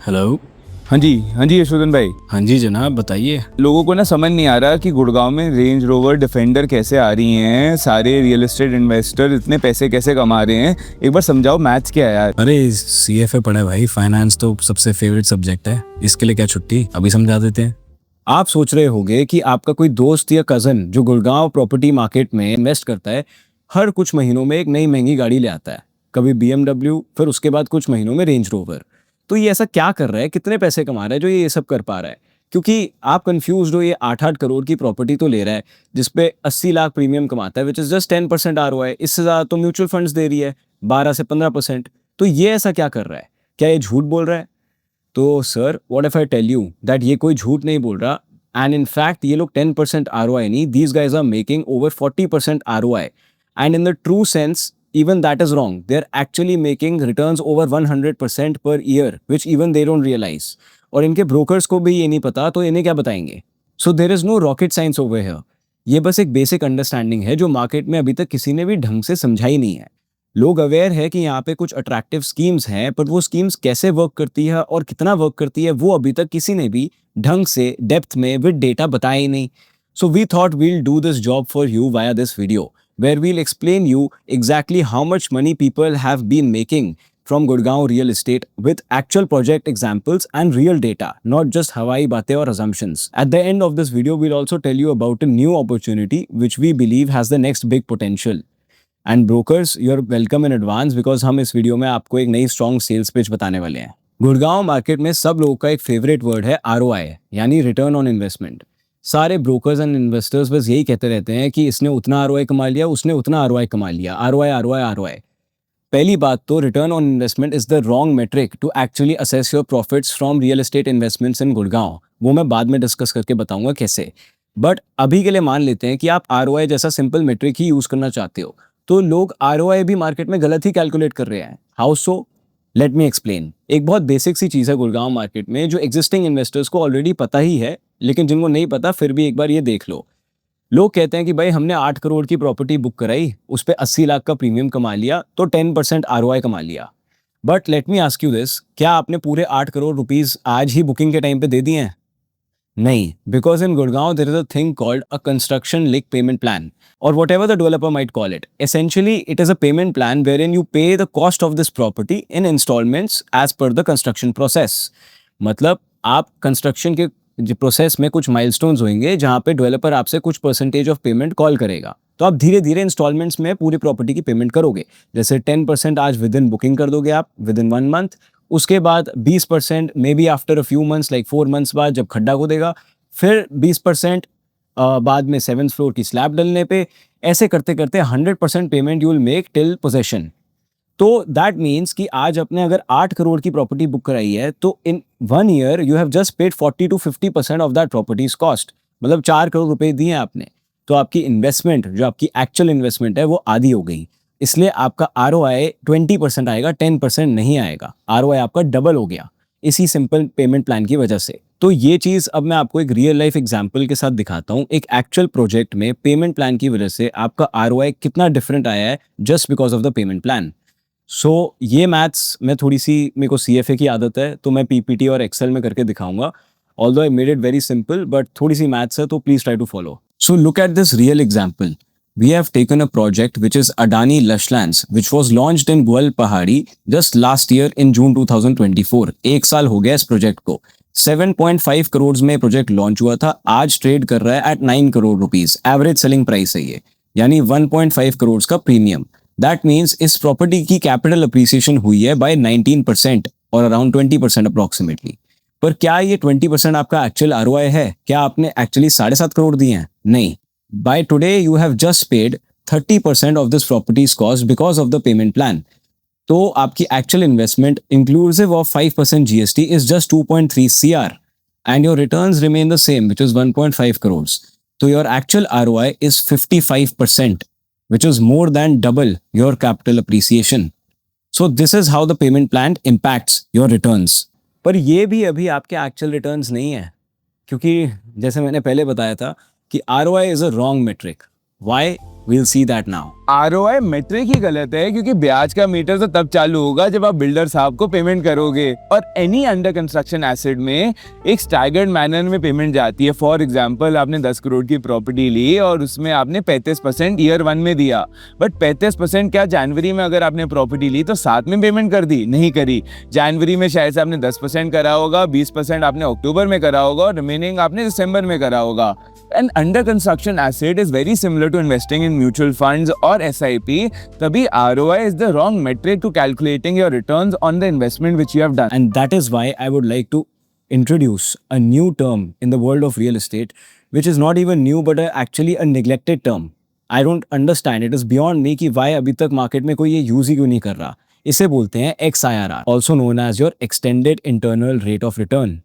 Hello. हाँ जी यशोधन भाई। हाँ जी जनाब, बताइए। लोगों को ना समझ नहीं आ रहा कि गुड़गांव में रेंज रोवर डिफेंडर कैसे आ रही हैं, सारे रियल एस्टेट इन्वेस्टर इतने पैसे कैसे कमा रहे हैं। एक बार समझाओ मैथ्स क्या है यार। अरे CFA पढ़ा है भाई, फाइनेंस तो सबसे फेवरेट सब्जेक्ट है। इसके लिए क्या छुट्टी, अभी समझा देते हैं। आप सोच रहे होंगे कि आपका कोई दोस्त या कजन जो गुड़गांव प्रॉपर्टी मार्केट में इन्वेस्ट करता है, हर कुछ महीनों में एक नई महंगी गाड़ी ले आता है। कभी BMW, फिर उसके बाद कुछ महीनों में रेंज रोवर। तो ये ऐसा क्या कर रहा है, कितने पैसे कमा रहा है जो ये सब कर पा रहा है? क्योंकि आप कंफ्यूज हो, ये 8-8 करोड़ की प्रॉपर्टी तो ले रहा है जिसपे 80 लाख प्रीमियम कमाता है, विच इज जस्ट 10% ROI। इससे ज्यादा तो म्यूचुअल फंड्स दे रही है, 12 से 15%। तो ये ऐसा क्या कर रहा है? क्या ये झूठ बोल रहा है? तो sir, what if I tell you that ये कोई झूठ नहीं बोल रहा, एंड इन फैक्ट ये लोग 10% ROI नहीं, these guys are making over 40% ROI, and in the true sense even that is wrong. They're actually making returns over 100% per year, which even they don't realize. और इनके brokers को भी ये नहीं पता, तो इन्हें क्या बताएंगे? So there is no rocket science over here. ये बस एक बेसिक अंडरस्टैंडिंग है जो मार्केट में अभी तक किसी ने भी ढंग से समझा ही नहीं है। लोग अवेयर है कि यहाँ पे कुछ अट्रैक्टिव स्कीम्स हैं, पर वो स्कीम्स कैसे वर्क करती है और कितना वर्क करती है वो अभी तक किसी ने भी ढंग से डेप्थ में विद डेटा बताया ही नहीं। So we thought we'll do this job for you via this video, where we'll explain you exactly how much money people have been making from Gurgaon real estate with actual project examples and real data, not just Hawaii baatein or assumptions. At the end of this video, we'll also tell you about a new opportunity which we believe has the next big potential. And brokers, you're welcome in advance because हम इस video में आपको एक नई strong sales pitch बताने वाले हैं। Gurgaon market में सब लोगों का एक फेवरेट वर्ड है ROI, यानी रिटर्न ऑन इन्वेस्टमेंट। सारे ब्रोकर्स एंड इन्वेस्टर्स बस यही कहते रहते हैं कि इसने उतना ROI कमा लिया, उसने उतना ROI कमा लिया, ROI ROI ROI। पहली बात तो return on investment is the wrong metric to actually assess your profits from real estate investments in Gurgaon. वो मैं बाद में डिस्कस करके बताऊंगा कैसे। बट अभी के लिए मान लेते हैं कि आप ROI जैसा सिंपल मेट्रिक ही यूज करना चाहते हो, तो लोग ROI भी मार्केट में गलत ही कैलकुलेट कर रहे हैं। How so? Let me explain. एक बहुत बेसिक सी चीज़ है गुड़गांव मार्केट में जो एग्जिस्टिंग इन्वेस्टर्स को ऑलरेडी पता ही है, लेकिन जिनको नहीं पता फिर भी एक बार ये देख लो। लोग कहते हैं कि भाई हमने 8 करोड़ की प्रॉपर्टी बुक कराई, उस पर 80 लाख का प्रीमियम कमा लिया, तो 10% ROI कमा लिया। But let me ask you this, क्या आपने पूरे 8 करोड़ रुपीज आज ही बुकिंग के टाइम पे दे दिए हैं? नहीं, because in Gurgaon there is a thing called a construction link payment plan, or whatever the developer might call it. Essentially, it is a payment plan wherein you pay the cost of this property in installments as per the construction process. मतलब आप construction के process में कुछ milestones होंगे जहां पे developer आपसे कुछ परसेंटेज ऑफ पेमेंट कॉल करेगा, तो आप धीरे धीरे इंस्टॉलमेंट्स में पूरी प्रॉपर्टी की पेमेंट करोगे। जैसे 10% आज विद इन बुकिंग कर दोगे आप विद इन 1 मंथ, उसके बाद 20% may be after a few months, like 4 months बाद जब खड्डा खोदेगा, फिर 20% बाद में 7th फ्लोर की स्लैब डलने पे, ऐसे करते करते 100% payment you will make till possession. तो दैट मीन्स कि आज आपने अगर 8 करोड़ की प्रॉपर्टी बुक कराई है, तो इन 1 year you have just paid 40 to 50% of that properties cost. मतलब 4 करोड़ रुपए दिए आपने, तो आपकी इन्वेस्टमेंट, जो आपकी एक्चुअल इन्वेस्टमेंट है, वो आधी हो गई। इसलिए आपका ROI 20% आएगा, 10% नहीं आएगा। ROI आपका डबल हो गया इसी सिंपल पेमेंट प्लान की वजह से। तो ये चीज़ अब मैं आपको एक रियल लाइफ एग्जांपल के साथ दिखाता हूँ। एक एक्चुअल प्रोजेक्ट में पेमेंट प्लान की वजह से आपका ROI कितना डिफरेंट आया है just because of the payment plan. So ये मैथ्स मैं थोड़ी सी, मेरे को CFA की आदत है, तो मैं PPT और एक्सेल में करके दिखाऊंगा। Although I made it very simple, but थोड़ी सी मैथ्स है, तो please try to follow. So look at this real example. We have taken a project which is Adani Lushlands, which was launched in Gwal Pahari just last year in June 2024. एक साल हो गया इस project को। 7.5 करोड़ में project launch हुआ था, आज ट्रेड कर रहा है at 9 crore rupees. Average selling price है ये, यानी 1.5 करोड़ का प्रीमियम। दैट मीन्स इस प्रॉपर्टी की कैपिटल अप्रिसिएशन हुई है बाय 19% और अराउंड 20% अप्रोक्सीमेटली। पर क्या ये 20% आपका एक्चुअल ROI है? क्या आपने एक्चुअली 7.5 करोड़ दिए हैं? नहीं। By today, you have just paid 30% of this property's cost because of the payment plan. तो आपकी actual investment inclusive of 5% GST is just 2.3 CR and your returns remain the same, which is 1.5 crores. So your actual ROI is 55%, which is more than double your capital appreciation. So this is how the payment plan impacts your returns. पर ये भी अभी आपके actual returns नहीं है, क्योंकि जैसे मैंने पहले बताया था कि ROI is a wrong metric. Why? We'll see that now. ROI metric ही गलत है, क्योंकि ब्याज का मीटर तो तब चालू होगा जब आप बिल्डर साहब को पेमेंट करोगे, और एनी अंडर कंस्ट्रक्शन एसेट में एक स्टैगर्ड मैनर में पेमेंट जाती है। फॉर एग्जांपल, आपने 10 करोड़ की प्रॉपर्टी ली और उसमें आपने 35% ईयर 1 में दिया, बट 35% क्या जनवरी में अगर आपने प्रॉपर्टी ली तो साथ में पेमेंट कर दी? नहीं करी। जनवरी में शायद से आपने 10% करा होगा, 20% आपने अक्टूबर में करा होगा और रिमेनिंग आपने दिसंबर में करा होगा। An under construction asset is very similar to investing in mutual funds or SIP. तभी ROI is the wrong metric to calculating your returns on the investment which you have done. And that is why I would like to introduce a new term in the world of real estate, which is not even new but actually a neglected term. I don't understand. It is beyond me कि why अभी तक market में कोई ये use ही क्यों नहीं कर रहा। इसे बोलते हैं XIRR, also known as your Extended Internal Rate of Return.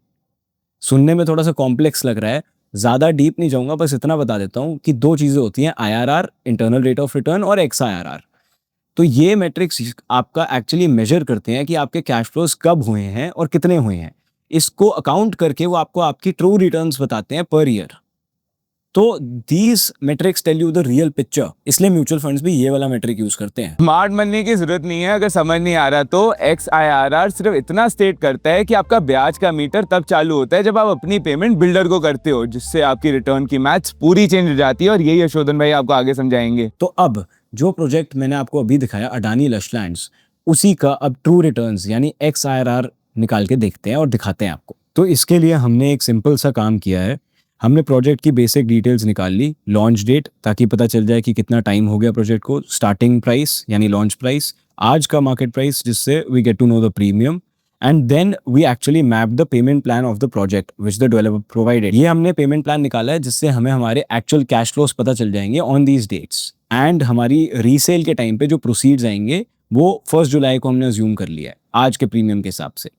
सुनने में थोड़ा सा कॉम्प्लेक्स लग रहा है, ज़्यादा डीप नहीं जाऊंगा, बस इतना बता देता हूँ कि दो चीज़ें होती हैं, IRR internal rate of return और XIRR। तो ये मैट्रिक्स आपका एक्चुअली मेजर करते हैं कि आपके कैश फ्लोज कब हुए हैं और कितने हुए हैं। इसको अकाउंट करके वो आपको आपकी ट्रू रिटर्न्स बताते हैं पर ईयर। तो these metrics tell you the real picture, इसलिए म्यूचुअल फंड्स भी ये वाला मेट्रिक यूज करते हैं। स्मार्ट बनने की जरूरत नहीं है, अगर समझ नहीं आ रहा तो XIRR सिर्फ इतना स्टेट करता है कि आपका ब्याज का मीटर तब चालू होता है जब आप अपनी पेमेंट बिल्डर को करते हो, जिससे आपकी रिटर्न की मैथ्स पूरी चेंज हो जाती है, और यही यशोधन भाई आपको आगे समझाएंगे। तो अब जो प्रोजेक्ट मैंने आपको अभी दिखाया अडानी लश लैंड्स, उसी का अब ट्रू रिटर्न्स यानी XIRR निकाल के देखते हैं और दिखाते हैं आपको। तो इसके लिए हमने एक सिंपल सा काम किया है। हमने प्रोजेक्ट की बेसिक डिटेल्स निकाल ली, लॉन्च डेट ताकि पता चल जाए कि कितना टाइम हो गया प्रोजेक्ट को, स्टार्टिंग प्राइस यानी लॉन्च प्राइस, आज का मार्केट प्राइस जिससे we get to know the premium, and then we actually map the payment plan of the project which the developer provided. ये हमने पेमेंट प्लान निकाला है जिससे हमें हमारे एक्चुअल कैश फ्लोज पता चल जाएंगे ऑन दीज डेट्स, एंड हमारी रीसेल के टाइम पे जो प्रोसीड्स आएंगे वो 1 जुलाई को हमने अज्यूम कर लिया है आज के प्रीमियम के हिसाब से।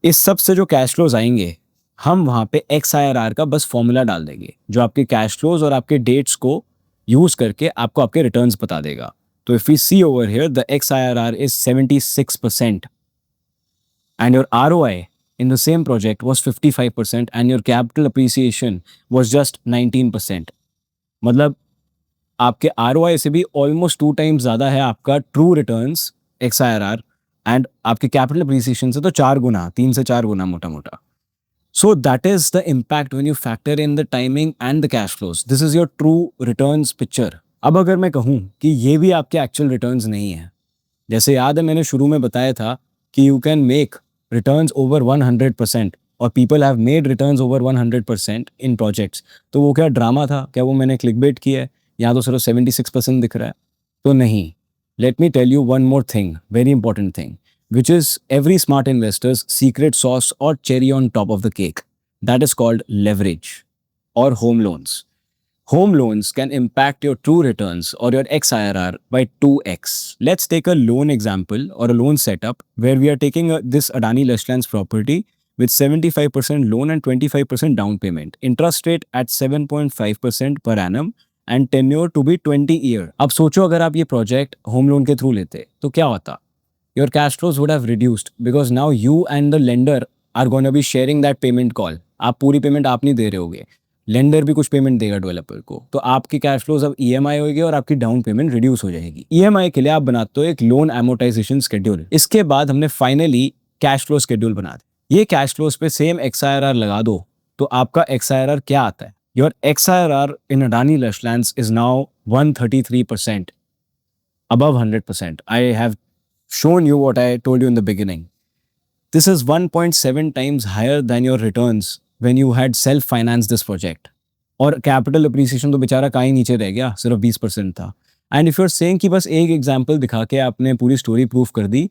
इस सब से जो कैश फ्लोज आएंगे हम वहाँ पे XIRR का बस फॉर्मूला डाल देंगे जो आपके कैश फ्लोज और आपके डेट्स को यूज करके आपको आपके रिटर्न्स बता देगा। तो if we see over here the XIRR is 76% and your ROI in the same project was 55% and your capital appreciation was just 19%। मतलब आपके ROI से भी ऑलमोस्ट 2 टाइम्स ज़्यादा है आपका ट्रू रिटर्न्स XIRR, एंड आपके कैपिटल अप्रिसिएशन से तो 4 गुना, 3 से 4 गुना मोटा मोटा। So that is the impact when you factor in the timing and the cash flows. This is your true returns picture. अब अगर मैं कहूँ कि ये भी आपके actual returns नहीं है, जैसे याद है मैंने शुरू में बताया था कि you can make returns over 100% और people have made returns over 100% in projects, तो वो क्या ड्रामा था? क्या वो मैंने clickbait किया है? यहाँ तो सिर्फ 76% दिख रहा है। तो नहीं, let me tell you one more thing, very important thing, which is every smart investor's secret sauce or cherry on top of the cake. That is called leverage or home loans. Home loans can impact your true returns or your XIRR by 2x. Let's take a loan example or a loan setup where we are taking this Adani Lush Lands property with 75% loan and 25% down payment. Interest rate at 7.5% per annum and tenure to be 20 year. अब सोचो अगर आप ये project home loan के through लेते तो क्या होता? Your cash flows would have reduced because now you and the lender are going to be sharing that payment call. आप पूरी पेमेंट आप नहीं दे रहे होगे, लेंडर भी कुछ पेमेंट देगा डेवलपर को, तो आपकी कैश फ्लोज अब EMI होगी और आपकी डाउन पेमेंट रिड्यूस हो जाएगी। EMI के लिए आप बनाते हो एक लोन एमोर्टाइजेशन शेड्यूल। इसके बाद हमने फाइनली कैश फ्लो शेड्यूल बना दिया। ये कैश फ्लोज पे सेम XIRR लगा दो तो आपका XIRR क्या आता है? Your XIRR in Adani lush lands is now 133%, above 100%. I have shown you what I told you in the beginning. This is 1.7 times higher than your returns when you had self-financed this project. और capital appreciation तो बेचारा कहीं नीचे रह गया, सिर्फ 20% था। And if you're saying कि बस एक example दिखा के आपने पूरी story proof कर दी,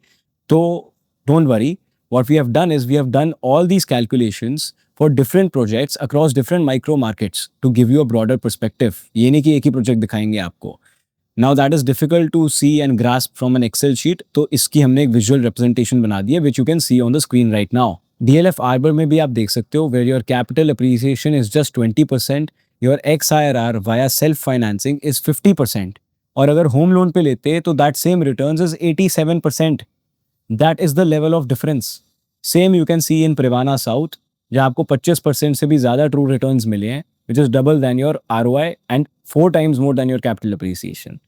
तो don't worry. What we have done is we have done all these calculations for different projects across different micro markets to give you a broader perspective. ये नहीं कि एक ही project दिखाएंगे आपको। Now that is difficult to see and grasp from an Excel sheet, तो इसकी हमने एक visual representation बना दी है which you can see on the screen right now. DLF Arbor में भी आप देख सकते हो where your capital appreciation is just 20%, your XIRR via self financing is 50%, और अगर home loan पे लेते तो that same returns is 87%. That is the level of difference. Same you can see in Privana South, जहाँ आपको 25% से भी ज़्यादा true returns मिले हैं, which is double than your ROI and 4 times more than your capital appreciation.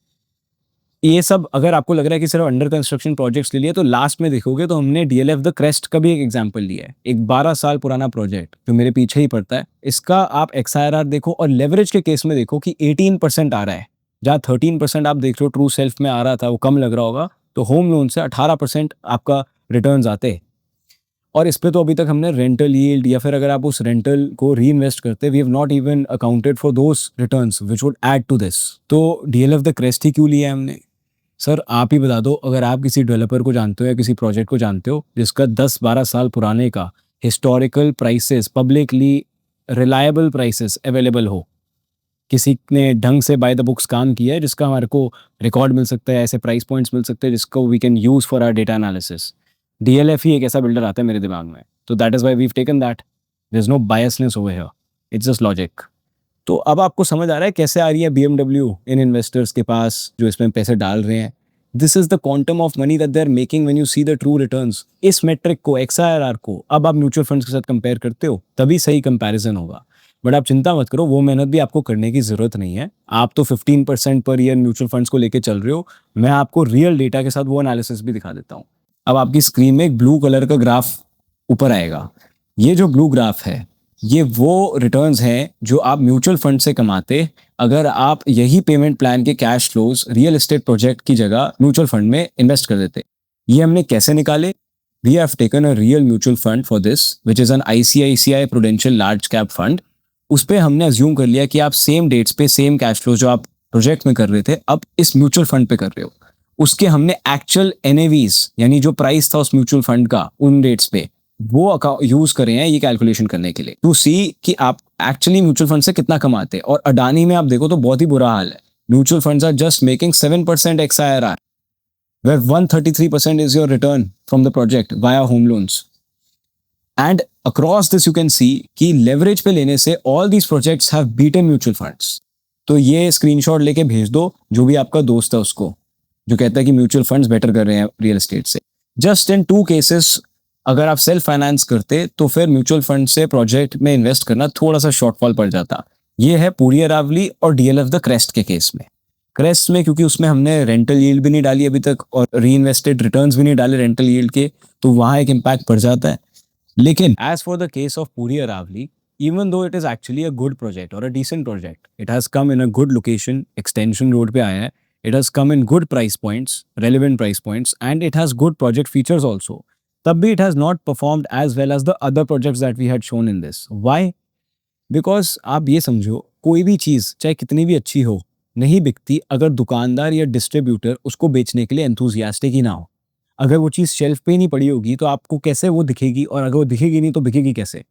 ये सब अगर आपको लग रहा है कि सिर्फ अंडर कंस्ट्रक्शन प्रोजेक्ट्स ले लिए, तो लास्ट में देखोगे तो हमने DLF द क्रेस्ट का भी एक एग्जांपल लिया है, एक 12 साल पुराना प्रोजेक्ट जो मेरे पीछे ही पड़ता है। इसका आप XIRR देखो और लेवरेज के केस में देखो कि 18% आ रहा है, जहाँ 13% आप देख लो ट्रू सेल्फ में आ रहा था, वो कम लग रहा होगा, तो होम लोन से 18% आपका रिटर्न्स आते। और इस पे तो अभी तक हमने रेंटल यील्ड या फिर अगर आप उस रेंटल को री इन्वेस्ट करते, we have not even accounted for those returns which would add to this. तो DLF द क्रेस्ट ही क्यों लिया है हमने? सर आप ही बता दो, अगर आप किसी डेवलपर को जानते हो या किसी प्रोजेक्ट को जानते हो जिसका 10-12 साल पुराने का historical prices, publicly reliable prices available हो, किसी ने ढंग से बाय द बुक्स काम किया है जिसका हमारे को रिकॉर्ड मिल सकता है, ऐसे प्राइस पॉइंट्स मिल सकते हैं जिसको we can use for our data analysis, DLF ही एक ऐसा बिल्डर आता है मेरे दिमाग में। तो that is why we have taken that, there is no biasness over here, it's just logic. तो अब आपको समझ आ रहा है कैसे आ रही है BMW इन इन्वेस्टर्स के पास जो इसमें पैसे डाल रहे हैं। This is the quantum of money that they are making when you see the true returns. इस मेट्रिक को, XIRR को अब आप म्यूचुअल फंड्स के साथ कंपेयर करते हो, तभी सही कंपैरिजन होगा। बट आप चिंता मत करो, वो मेहनत भी आपको करने की जरूरत नहीं है। आप तो 15% पर ईयर म्यूचुअल फंड्स को लेके चल रहे हो, मैं आपको रियल डेटा के साथ वो एनालिसिस भी दिखा देता हूँ। अब आपकी स्क्रीन में एक ब्लू कलर का ग्राफ ऊपर आएगा। ये जो ब्लू ग्राफ है, ये वो रिटर्न्स हैं जो आप म्यूचुअल फंड से कमाते अगर आप यही पेमेंट प्लान के cash flows real estate project की जगह म्यूचुअल फंड में इन्वेस्ट कर देते। ये हमने कैसे निकाले? We have taken a real mutual fund for this which is an ICICI Prudential large cap fund. उस पर हमने अज्यूम कर लिया कि आप सेम डेट्स पे सेम कैश फ्लो जो आप प्रोजेक्ट में कर रहे थे अब इस म्यूचुअल फंड पे कर रहे हो। उसके हमने एक्चुअल NAVs यानी जो प्राइस था उस म्यूचुअल फंड का उन डेट्स पे, वो यूज करे हैं ये कैलकुलेशन करने के लिए, टू सी कि आप एक्चुअली म्यूचुअल फंड से कितना कमाते हैं। और अडानी में आप देखो तो बहुत ही बुरा हाल है। Mutual funds are just making 7% XIRR, where 133% is your return from the project via home loans. And across this you can see कि leverage पे लेने से all these projects have beaten mutual funds. तो ये स्क्रीनशॉट लेके भेज दो जो भी आपका दोस्त है उसको, जो कहता है कि म्यूचुअल फंड्स बेटर कर रहे हैं रियल एस्टेट से। जस्ट इन 2 केसेस अगर आप सेल्फ फाइनेंस करते तो फिर म्यूचुअल फंड से प्रोजेक्ट में इन्वेस्ट करना थोड़ा सा शॉर्टफॉल पड़ जाता। ये है पूरी अरावली और DLF द क्रेस्ट के केस में। क्रेस्ट में क्योंकि उसमें हमने रेंटल यील्ड भी नहीं डाली अभी तक और री इन्वेस्टेड रिटर्न्स भी नहीं डाले रेंटल यील्ड के, तो वहाँ एक इम्पैक्ट पड़ जाता है। लेकिन as for the case of Puri Aravali, even though it is actually a good project or a decent project, it has come in a good location, extension road पे आया है, it has come in good price points, relevant price points, and it has good project features also. तब भी it has not performed as well as the other projects that we had shown in this. Why? Because आप ये समझो, कोई भी चीज़ चाहे कितनी भी अच्छी हो नहीं बिकती अगर दुकानदार या डिस्ट्रीब्यूटर उसको बेचने के लिए एंथुजियास्टिक ही ना हो। अगर वो चीज़ शेल्फ पे ही नहीं पड़ी होगी तो आपको कैसे वो दिखेगी, और अगर वो दिखेगी नहीं तो बिकेगी कैसे?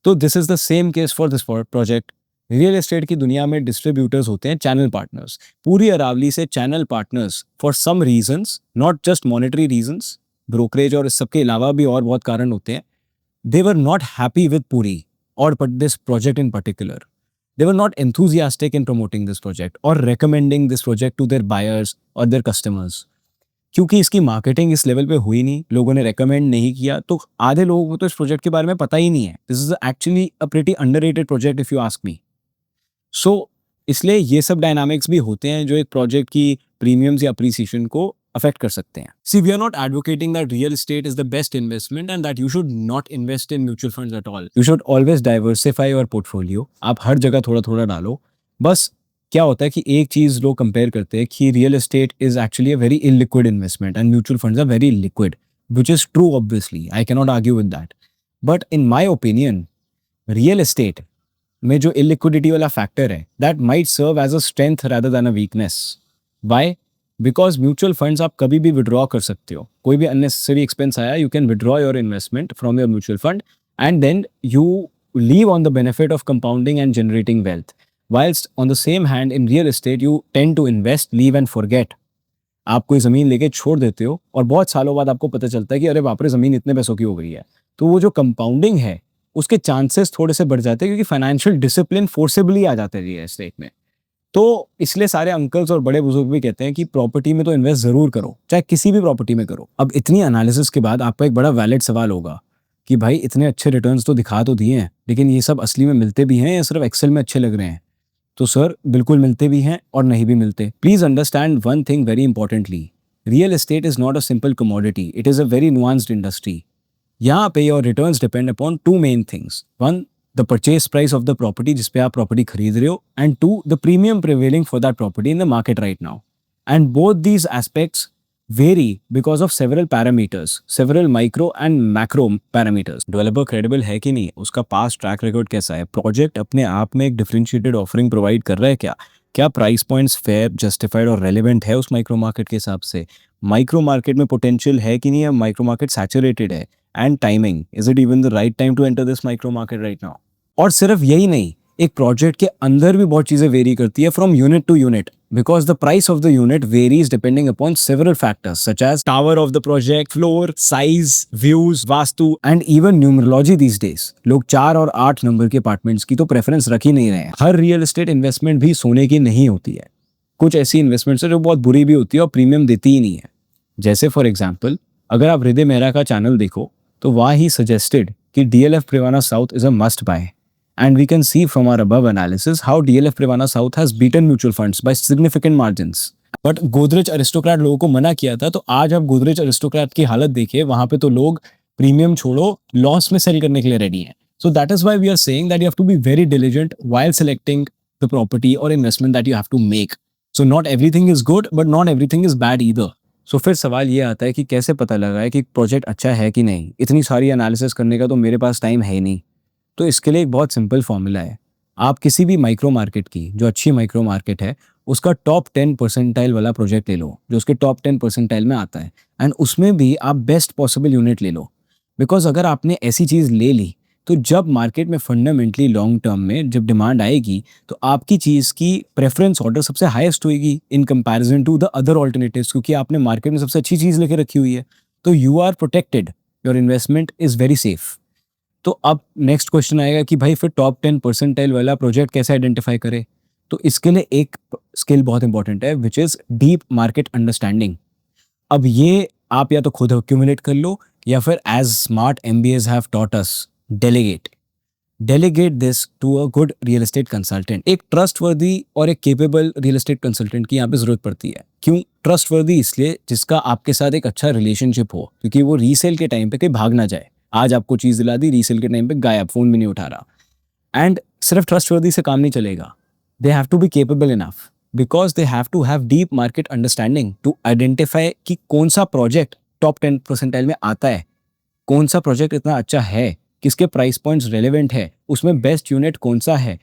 तो this is the same case for this project. Real estate की दुनिया में डिस्ट्रीब्यूटर्स होते हैं चैनल पार्टनर्स। पूरी अरावली से channel partners for some reasons, not just monetary reasons, brokerage और इस सब के अलावा भी और बहुत कारण होते हैं, दे वर नॉट हैप्पी विद पूरी और this project in particular. They were not enthusiastic in promoting this project or recommending this project to their buyers or their customers. क्योंकि इसकी मार्केटिंग इस लेवल पे हुई नहीं, लोगों ने रेकमेंड नहीं किया, तो आधे लोगों को तो इस प्रोजेक्ट के बारे में पता ही नहीं है। This is actually a pretty underrated project if you ask me. So इसलिए ये सब डायनामिक्स भी होते हैं जो एक प्रोजेक्ट की प्रीमियम्स या अप्रिसिएशन को अफेक्ट कर सकते हैं। See we are not advocating that real estate is the best investment and that you should not invest in mutual funds at all. You should always diversify your portfolio. आप हर जगह थोड़ा थोड़ा डालो। बस क्या होता है कि एक चीज़ लोग कंपेयर करते हैं कि real estate is actually a very illiquid investment and mutual funds are very liquid, which is true obviously, I can not argue with that. But in my opinion real estate में जो illiquidity वाला factor है that might serve as a strength rather than a weakness. Why? Because mutual funds आप कभी भी withdraw कर सकते हो। कोई भी अननेसेसरी एक्सपेंस आया, you can withdraw your investment from your mutual fund and then you live on the benefit of compounding and generating wealth. Whilst on the same hand in real estate you tend to invest, leave and forget. आप कोई ज़मीन लेके छोड़ देते हो और बहुत सालों बाद आपको पता चलता है कि अरे बाप रे ज़मीन इतने पैसों की हो गई है। तो वो जो कंपाउंडिंग है उसके चांसेस थोड़े से बढ़ जाते हैं क्योंकि फाइनेंशियल डिसिप्लिन फोर्सेबली आ जाता है रियल एस्टेट में। तो इसलिए सारे अंकल्स और बड़े बुजुर्ग भी कहते हैं कि प्रॉपर्टी में तो इन्वेस्ट ज़रूर करो, चाहे किसी भी प्रॉपर्टी में करो। अब इतनी एनालिसिस के बाद आपका एक बड़ा वैलिड सवाल होगा कि भाई इतने अच्छे रिटर्न्स तो दिखा तो दिए हैं, लेकिन ये सब असली में मिलते भी हैं या सिर्फ एक्सेल में अच्छे लग रहे हैं? तो सर बिल्कुल मिलते भी हैं और नहीं भी मिलते। Please understand one thing very importantly, real estate is not a simple commodity, it is a very nuanced industry. यहाँ पे your returns depend upon two main things, one the purchase price of the property जिस पे आप property खरीद रहे हो, and two the premium prevailing for that property in the market right now. And both these aspects vary because of several parameters, several micro and macro parameters. Developer credible है कि नहीं, उसका पास्ट ट्रैक रिकॉर्ड कैसा है, project अपने आप में एक डिफरेंशिएटेड ऑफरिंग प्रोवाइड कर रहा है क्या प्राइस पॉइंट्स फेयर, जस्टिफाइड और रेलेवेंट है उस माइक्रो मार्केट के हिसाब से, माइक्रो मार्केट में पोटेंशियल है कि नहीं, या माइक्रो मार्केट सैचुरेटेड है, and timing, is it even the right time to enter this micro market right now. और सिर्फ यही नहीं, एक प्रोजेक्ट के अंदर भी बहुत चीजें वेरी करती है from unit to unit, because the price of the unit varies depending upon several factors such as tower of the project, floor, size, views, vastu and even numerology these days. लोग 4 और 8 number के apartments की तो preference रख ही नहीं रहे हैं। हर real estate investment भी सोने की नहीं होती है, कुछ ऐसी इन्वेस्टमेंट्स है जो बहुत बुरी भी होती है और प्रीमियम देती ही नहीं है। जैसे फॉर एग्जाम्पल, अगर आप हृदय मेहरा का चैनल देखो तो वहाँ ही सजेस्टेड कि DLF Privana South is a must buy. And we can see from our above analysis how DLF Privana South has beaten mutual funds by significant margins. But Godrej Aristocrat लोगों को मना किया था, तो आज आप Godrej Aristocrat की हालत देखिए, वहां पे तो लोग प्रीमियम छोड़ो लॉस में सेल करने के लिए रेडी हैं। So that is why we are saying that you have to be very diligent while selecting the property or investment that you have to make. So not everything is good, but not everything is bad either. So फिर सवाल ये आता है कि कैसे पता लगा है कि प्रोजेक्ट अच्छा है कि नहीं। इतनी सारी एनालिसिस करने का तो मेरे पास टाइम है ही नहीं। तो इसके लिए एक बहुत सिंपल फॉर्मूला है, आप किसी भी माइक्रो मार्केट की जो अच्छी माइक्रो मार्केट है उसका टॉप 10 परसेंटाइल वाला प्रोजेक्ट ले लो जो उसके टॉप 10 परसेंटाइल में आता है, एंड उसमें भी आप बेस्ट पॉसिबल यूनिट ले लो। बिकॉज अगर आपने ऐसी चीज़ ले ली तो जब मार्केट में फंडामेंटली लॉन्ग टर्म में जब डिमांड आएगी तो आपकी चीज़ की प्रेफरेंस ऑर्डर सबसे हाईएस्ट होगी in comparison to the other alternatives, क्योंकि आपने मार्केट में सबसे अच्छी चीज़ लेके रखी हुई है। तो you are protected, your investment is very safe. तो अब नेक्स्ट क्वेश्चन आएगा कि भाई फिर टॉप 10 परसेंटाइल वाला प्रोजेक्ट कैसे आइडेंटिफाई करें। तो इसके लिए एक स्किल बहुत इंपॉर्टेंट है which is deep market understanding. अब ये आप या तो खुद एक्यूमुलेट कर लो या फिर as smart MBAs have taught us, delegate this to a good real estate consultant. एक ट्रस्टवर्दी और एक केपेबल रियल एस्टेट कंसल्टेंट की यहाँ पे जरूरत पड़ती है। क्यों ट्रस्टवर्दी? इसलिए जिसका आपके साथ एक अच्छा रिलेशनशिप हो, क्योंकि वो रीसेल के टाइम पे कहीं भाग ना जाए। आज आपको चीज़ दिला दी, रीसेल के टाइम पे गायब, फोन भी नहीं उठा रहा। एंड सिर्फ ट्रस्टवर्दी से काम नहीं चलेगा, they have to be capable enough, because they have to have deep market understanding to identify कि कौन सा प्रोजेक्ट टॉप 10 परसेंटाइल में आता है, कौन सा प्रोजेक्ट इतना अच्छा है, किसके प्राइस पॉइंट्स रेलेवेंट है, उसमें बेस्ट यूनिट कौन सा है,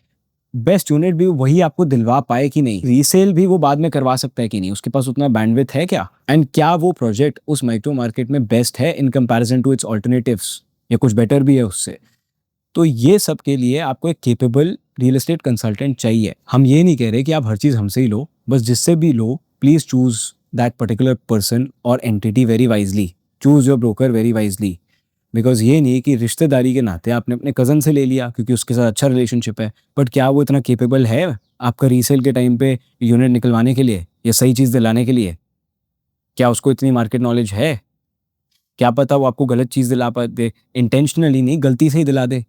बेस्ट यूनिट भी वही आपको दिलवा पाए कि नहीं, रीसेल भी वो बाद में करवा सकता है कि नहीं, उसके पास उतना बैंडविड्थ है क्या, एंड क्या वो प्रोजेक्ट उस माइक्रो मार्केट में बेस्ट है in comparison to its alternatives, या कुछ बेटर भी है उससे। तो ये सब के लिए आपको एक केपेबल रियल एस्टेट कंसल्टेंट चाहिए। हम ये नहीं कह रहे कि आप हर चीज़ हमसे ही लो, बस जिससे भी लो please choose that particular person और entity very wisely, choose your broker very wisely. Because ये नहीं कि रिश्तेदारी के नाते आपने अपने कज़न से ले लिया क्योंकि उसके साथ अच्छा रिलेशनशिप है, बट क्या वो इतना केपेबल है आपका रीसेल के टाइम पे यूनिट निकलवाने के लिए या सही चीज़ दिलाने के लिए? क्या उसको इतनी मार्केट नॉलेज है? क्या पता वो आपको गलत चीज़ दिला दे, इंटेंशनली नहीं, गलती से ही दिला दे,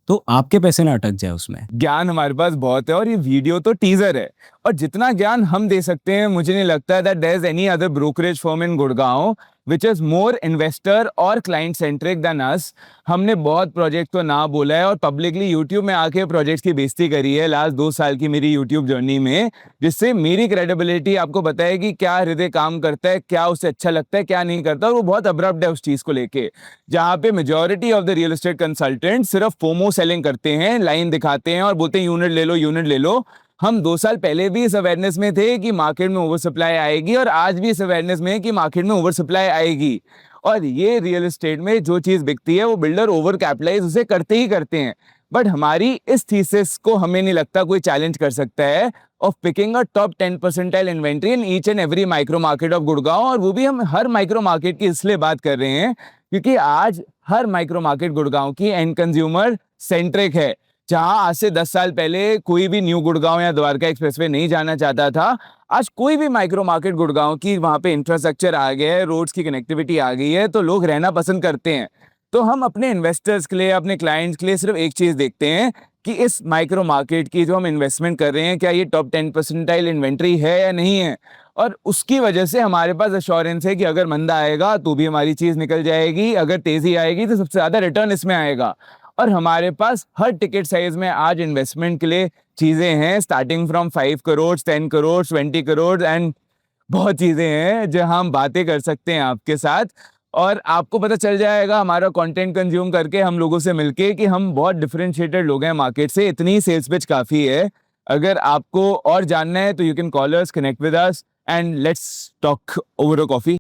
तो आपके पैसे ना अटक जाए उसमें। ज्ञान हमारे पास बहुत है और ये वीडियो तो टीजर है, और जितना ज्ञान हम दे सकते हैं मुझे नहीं लगता that there is any other brokerage firm in Gurgaon which is more investor और क्लाइंट सेंट्रिक देन अस। हमने बहुत प्रोजेक्ट को ना बोला है और पब्लिकली यूट्यूब में आके प्रोजेक्ट्स की बेइज्जती करी है लास्ट 2 साल की मेरी यूट्यूब जर्नी में, जिससे मेरी क्रेडिबिलिटी आपको बताए कि क्या हृदय काम करता है, क्या उसे अच्छा लगता है, क्या नहीं करता, और वो बहुत अब्रप्ट है उस चीज़ को लेके। जहाँ पे majority of the real estate consultant सिर्फ फोमो सेलिंग करते हैं, लाइन दिखाते हैं और बोलते हैं यूनिट ले लो, यूनिट ले लो। हम 2 साल पहले भी इस अवेयरनेस में थे कि मार्केट में ओवर सप्लाई आएगी, और आज भी इस अवेयरनेस में है कि मार्केट में ओवर सप्लाई आएगी। और ये रियल एस्टेट में जो चीज़ बिकती है वो बिल्डर ओवर कैपिटलाइज उसे करते ही करते हैं। बट हमारी इस थीसिस को हमें नहीं लगता कोई चैलेंज कर सकता है of picking a top 10 percentile inventory in each and every micro market of Gurgaon. और वो भी हम हर माइक्रो मार्केट की इसलिए बात कर रहे हैं क्योंकि आज हर माइक्रो मार्केट गुड़गांव की एंड कंज्यूमर सेंट्रिक है। जहां आज से 10 साल पहले कोई भी न्यू गुड़गांव या द्वारका एक्सप्रेसवे नहीं जाना चाहता था, आज कोई भी माइक्रो मार्केट गुड़गांव की वहां पे इंफ्रास्ट्रक्चर आ गया है, रोड्स की कनेक्टिविटी आ गई है, तो लोग रहना पसंद करते हैं। तो हम अपने इन्वेस्टर्स के लिए, अपने क्लाइंट्स के लिए सिर्फ एक चीज देखते हैं कि इस माइक्रो मार्केट की जो हम इन्वेस्टमेंट कर रहे हैं, क्या ये टॉप 10% इन्वेंट्री है या नहीं है। और उसकी वजह से हमारे पास एश्योरेंस है कि अगर मंदा आएगा तो भी हमारी चीज निकल जाएगी, अगर तेजी आएगी तो सबसे ज्यादा रिटर्न इसमें आएगा। और हमारे पास हर टिकट साइज में आज इन्वेस्टमेंट के लिए चीजें हैं, starting from 5 crore, 10 crore, 20 crore and बहुत चीजें हैं जो हम बातें कर सकते हैं आपके साथ। और आपको पता चल जाएगा हमारा कंटेंट कंज्यूम करके, हम लोगों से मिलके, कि हम बहुत डिफरेंशिएटेड लोग हैं मार्केट से। इतनी सेल्स पिच काफी है। अगर आपको और जानना है तो you can call us, connect with us and let's talk over a coffee.